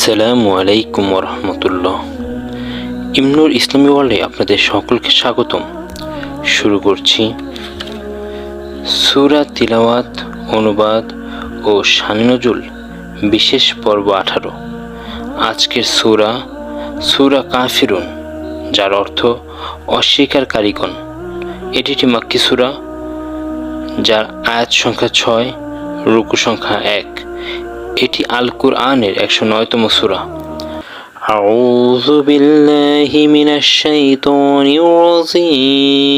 আসসালামু আলাইকুম রহমতুল্লাহ। ইমনুর ইসলামী ওয়ার্ল্ডে আপনাদের সকলকে স্বাগতম। শুরু করছি সূরা তিলাওয়াত, অনুবাদ ও শানে নজুল বিশেষ পর্ব 18। আজকের সূরা কাফিরুন, যার অর্থ অস্বীকারীগণ। এটি একটি মাক্কি সূরা, যার আয়াত সংখ্যা 6, রুকু সংখ্যা 1। এটি আল কুরআনের 109তম সূরা। আউযু বিল্লাহি মিনাশ শাইতানির রাজীম।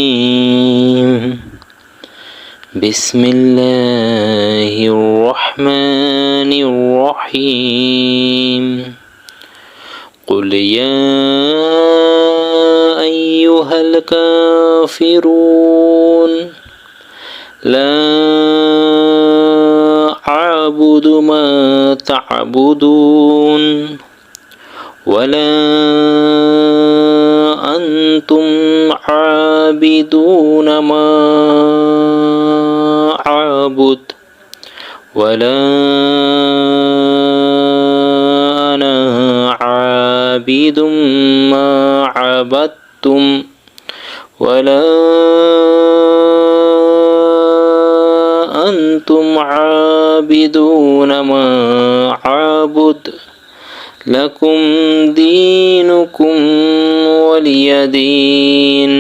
বিসমিল্লাহির রহমানির রহিম। কুল ইয়া আইয়ুহাল কাফিরুন লা أعبد ما تعبدون ولا أنتم عابدون ما أعبد ولا أنا عابد ما عبدتم ولا أنتم عابدون ما أعبد لكم دينكم ولي دين।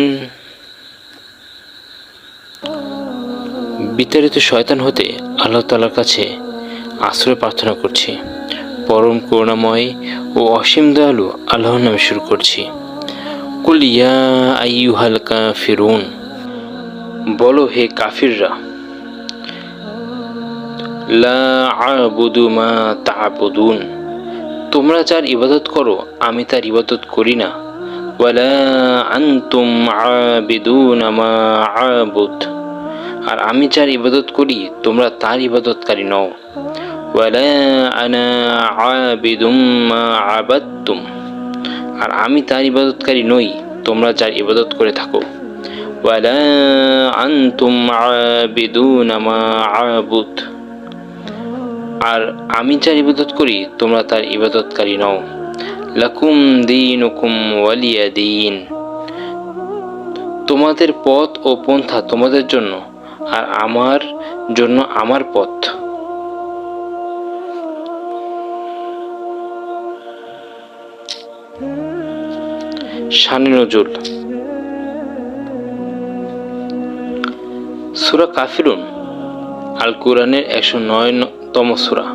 বিতাড়িত শয়তান হতে আল্লাহ তাআলার কাছে আশ্রয় প্রার্থনা করছি। পরম করুণাময় ও অসীম দয়ালু আল্লাহর নামে শুরু করছি। কুল ইয়া আইয়ুহাল কাফিরুন, বলো হে কাফিররা, লা আ'বুদু মা তা'বুদুন, তোমরা যার ইবাদত করো আমি তার ইবাদত করি না। ওয়ালা আনতুম আ'বিদুনা মা আ'বুদ, আর আমি যার ইবাদত করি তোমরা তার ইবাদতকারী নও। ওয়ালা আনা আ'বিদুম মা আ'বাদতুম, আর আমি তার ইবাদতকারী নই তোমরা যার ইবাদত করে থাকো। ওয়ালা আনতুম আ'বিদুনা মা আ'বুদ, আর আমি যার ইবাদত করি তোমরা তার ইবাদতকারী নও। লাকুম দীনুকুম ওয়ালিয়া দীন, তোমাদের পথ ও পন্থা তোমাদের জন্য, আর আমার জন্য আমার পথ। শানে নজুল। সূরা কাফিরুন আল কুরআনের 109তম সূরা।